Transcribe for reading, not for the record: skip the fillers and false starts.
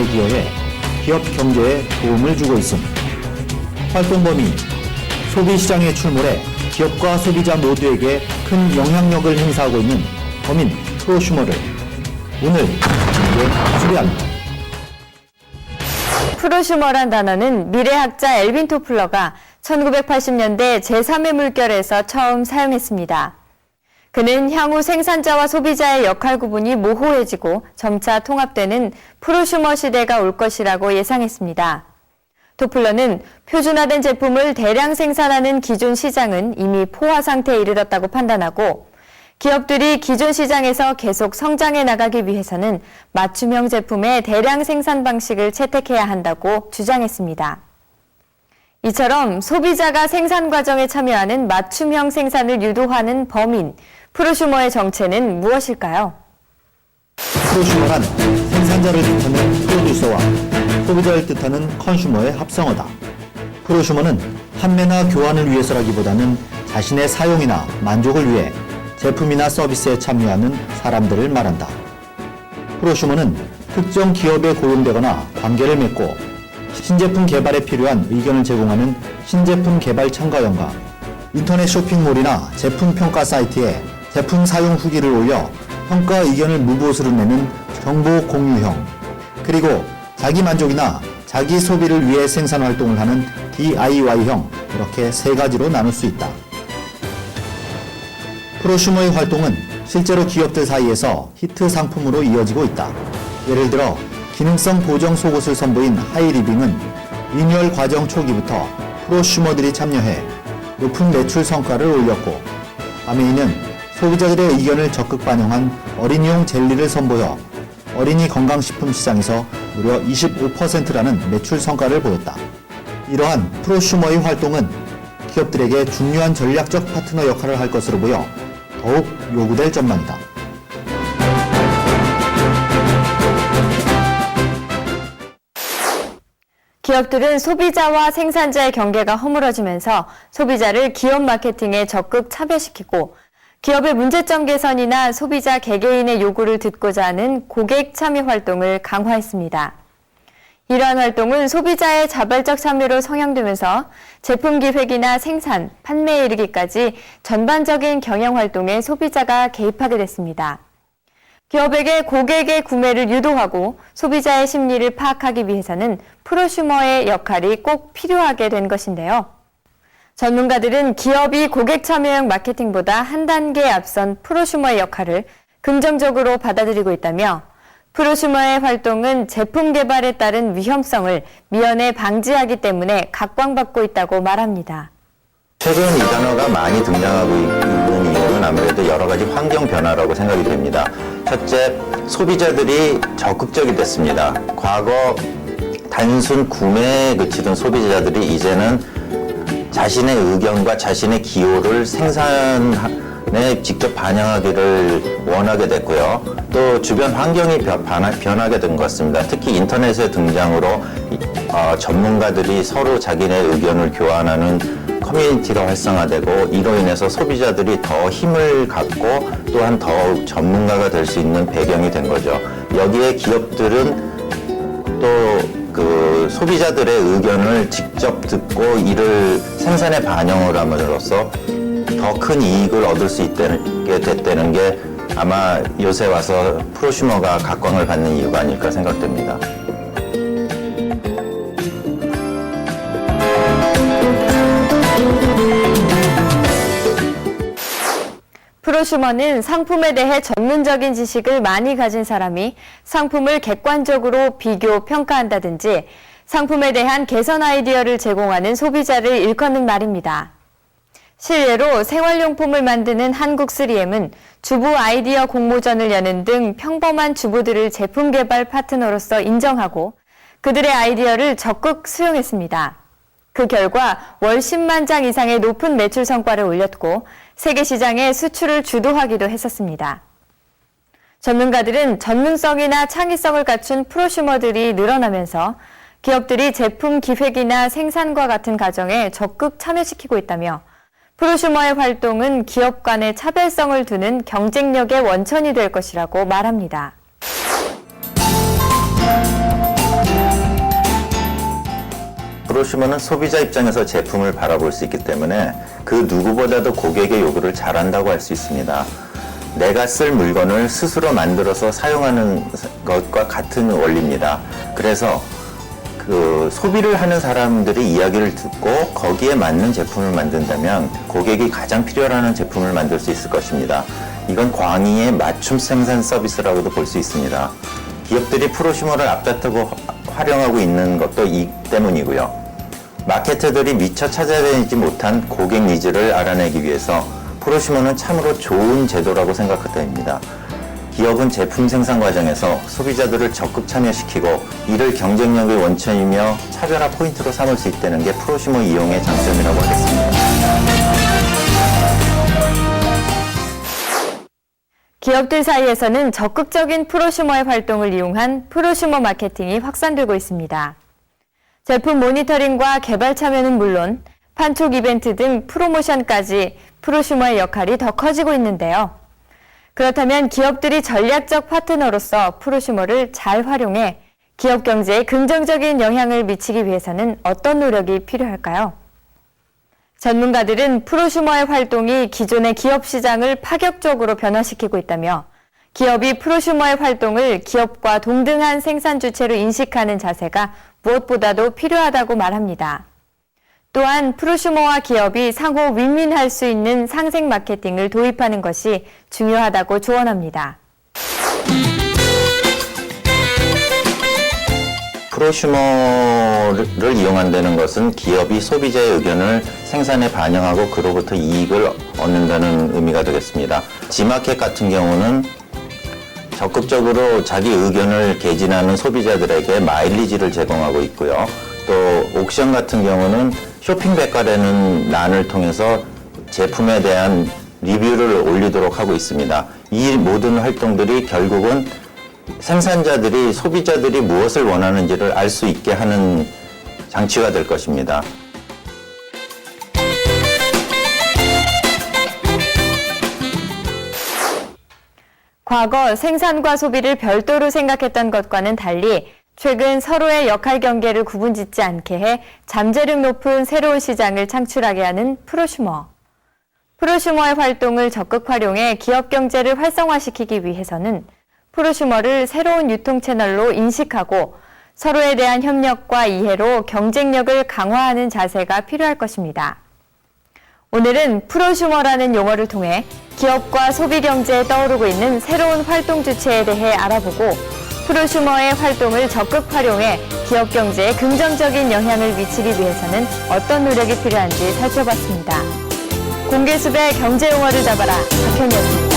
발전에 기여해 기업 경제에 도움을 주고 있음. 활동 범위, 소비시장에 출몰해 기업과 소비자 모두에게 큰 영향력을 행사하고 있는 범인 프로슈머를 오늘 수리합니다. 프로슈머란 단어는 미래학자 엘빈 토플러가 1980년대 제3의 물결에서 처음 사용했습니다. 그는 향후 생산자와 소비자의 역할 구분이 모호해지고 점차 통합되는 프로슈머 시대가 올 것이라고 예상했습니다. 토플러는 표준화된 제품을 대량 생산하는 기존 시장은 이미 포화 상태에 이르렀다고 판단하고 기업들이 기존 시장에서 계속 성장해 나가기 위해서는 맞춤형 제품의 대량 생산 방식을 채택해야 한다고 주장했습니다. 이처럼 소비자가 생산 과정에 참여하는 맞춤형 생산을 유도하는 범인, 프로슈머의 정체는 무엇일까요? 프로슈머란 생산자를 뜻하는 프로듀서와 소비자를 뜻하는 컨슈머의 합성어다. 프로슈머는 판매나 교환을 위해서라기보다는 자신의 사용이나 만족을 위해 제품이나 서비스에 참여하는 사람들을 말한다. 프로슈머는 특정 기업에 고용되거나 관계를 맺고 신제품 개발에 필요한 의견을 제공하는 신제품 개발 참가원과 인터넷 쇼핑몰이나 제품 평가 사이트에 제품 사용 후기를 올려 평가 의견을 무보수로 내는 정보 공유형, 그리고 자기 만족이나 자기 소비를 위해 생산 활동을 하는 DIY형, 이렇게 세 가지로 나눌 수 있다. 프로슈머의 활동은 실제로 기업들 사이에서 히트 상품으로 이어지고 있다. 예를 들어 기능성 보정 속옷을 선보인 하이리빙은 리뉴얼 과정 초기부터 프로슈머들이 참여해 높은 매출 성과를 올렸고, 아메이는 소비자들의 의견을 적극 반영한 어린이용 젤리를 선보여 어린이 건강식품 시장에서 무려 25%라는 매출 성과를 보였다. 이러한 프로슈머의 활동은 기업들에게 중요한 전략적 파트너 역할을 할 것으로 보여 더욱 요구될 전망이다. 기업들은 소비자와 생산자의 경계가 허물어지면서 소비자를 기업 마케팅에 적극 참여시키고 기업의 문제점 개선이나 소비자 개개인의 요구를 듣고자 하는 고객 참여 활동을 강화했습니다. 이러한 활동은 소비자의 자발적 참여로 성향되면서 제품 기획이나 생산, 판매에 이르기까지 전반적인 경영 활동에 소비자가 개입하게 됐습니다. 기업에게 고객의 구매를 유도하고 소비자의 심리를 파악하기 위해서는 프로슈머의 역할이 꼭 필요하게 된 것인데요. 전문가들은 기업이 고객 참여형 마케팅보다 한 단계 앞선 프로슈머의 역할을 긍정적으로 받아들이고 있다며 프로슈머의 활동은 제품 개발에 따른 위험성을 미연에 방지하기 때문에 각광받고 있다고 말합니다. 최근 이 단어가 많이 등장하고 있는 이유는 아무래도 여러 가지 환경 변화라고 생각이 됩니다. 첫째, 소비자들이 적극적이 됐습니다. 과거 단순 구매에 그치던 소비자들이 이제는 자신의 의견과 자신의 기호를 생산에 직접 반영하기를 원하게 됐고요. 또 주변 환경이 변하게 된 것 같습니다. 특히 인터넷의 등장으로 전문가들이 서로 자기네 의견을 교환하는 커뮤니티가 활성화되고 이로 인해서 소비자들이 더 힘을 갖고 또한 더욱 전문가가 될 수 있는 배경이 된 거죠. 여기에 기업들은 또 그 소비자들의 의견을 직접 듣고 이를 생산에 반영을 함으로써 더 큰 이익을 얻을 수 있게 됐다는 게 아마 요새 와서 프로슈머가 각광을 받는 이유가 아닐까 생각됩니다. 프로슈머는 상품에 대해 전문적인 지식을 많이 가진 사람이 상품을 객관적으로 비교, 평가한다든지 상품에 대한 개선 아이디어를 제공하는 소비자를 일컫는 말입니다. 실례로 생활용품을 만드는 한국 3M은 주부 아이디어 공모전을 여는 등 평범한 주부들을 제품 개발 파트너로서 인정하고 그들의 아이디어를 적극 수용했습니다. 그 결과 월 10만 장 이상의 높은 매출 성과를 올렸고 세계 시장에 수출을 주도하기도 했었습니다. 전문가들은 전문성이나 창의성을 갖춘 프로슈머들이 늘어나면서 기업들이 제품 기획이나 생산과 같은 과정에 적극 참여시키고 있다며 프로슈머의 활동은 기업 간의 차별성을 두는 경쟁력의 원천이 될 것이라고 말합니다. 프로슈머는 소비자 입장에서 제품을 바라볼 수 있기 때문에 그 누구보다도 고객의 요구를 잘 안다고 할 수 있습니다. 내가 쓸 물건을 스스로 만들어서 사용하는 것과 같은 원리입니다. 그래서 그 소비를 하는 사람들이 이야기를 듣고 거기에 맞는 제품을 만든다면 고객이 가장 필요로 제품을 만들 수 있을 것입니다. 이건 광의의 맞춤 생산 서비스라고도 볼 수 있습니다. 기업들이 프로슈머를 앞다투고 활용하고 있는 것도 이 때문이고요. 마케터들이 미처 찾아내지 못한 고객 니즈를 알아내기 위해서 프로슈머는 참으로 좋은 제도라고 생각됩니다. 기업은 제품 생산 과정에서 소비자들을 적극 참여시키고 이를 경쟁력의 원천이며 차별화 포인트로 삼을 수 있다는 게 프로슈머 이용의 장점이라고 하겠습니다. 기업들 사이에서는 적극적인 프로슈머의 활동을 이용한 프로슈머 마케팅이 확산되고 있습니다. 제품 모니터링과 개발 참여는 물론 판촉 이벤트 등 프로모션까지 프로슈머의 역할이 더 커지고 있는데요. 그렇다면 기업들이 전략적 파트너로서 프로슈머를 잘 활용해 기업 경제에 긍정적인 영향을 미치기 위해서는 어떤 노력이 필요할까요? 전문가들은 프로슈머의 활동이 기존의 기업 시장을 파격적으로 변화시키고 있다며 기업이 프로슈머의 활동을 기업과 동등한 생산 주체로 인식하는 자세가 무엇보다도 필요하다고 말합니다. 또한 프로슈머와 기업이 상호 윈윈할 수 있는 상생 마케팅을 도입하는 것이 중요하다고 조언합니다. 프로슈머를 이용한다는 것은 기업이 소비자의 의견을 생산에 반영하고 그로부터 이익을 얻는다는 의미가 되겠습니다. 지마켓 같은 경우는 적극적으로 자기 의견을 개진하는 소비자들에게 마일리지를 제공하고 있고요. 또 옥션 같은 경우는 쇼핑백과라는 란을 통해서 제품에 대한 리뷰를 올리도록 하고 있습니다. 이 모든 활동들이 결국은 생산자들이 소비자들이 무엇을 원하는지를 알 수 있게 하는 장치가 될 것입니다. 과거 생산과 소비를 별도로 생각했던 것과는 달리 최근 서로의 역할 경계를 구분짓지 않게 해 잠재력 높은 새로운 시장을 창출하게 하는 프로슈머. 프로슈머의 활동을 적극 활용해 기업 경제를 활성화시키기 위해서는 프로슈머를 새로운 유통 채널로 인식하고 서로에 대한 협력과 이해로 경쟁력을 강화하는 자세가 필요할 것입니다. 오늘은 프로슈머라는 용어를 통해 기업과 소비 경제에 떠오르고 있는 새로운 활동 주체에 대해 알아보고 프로슈머의 활동을 적극 활용해 기업 경제에 긍정적인 영향을 미치기 위해서는 어떤 노력이 필요한지 살펴봤습니다. 공개수배 경제 용어를 잡아라. 박현이었습니다.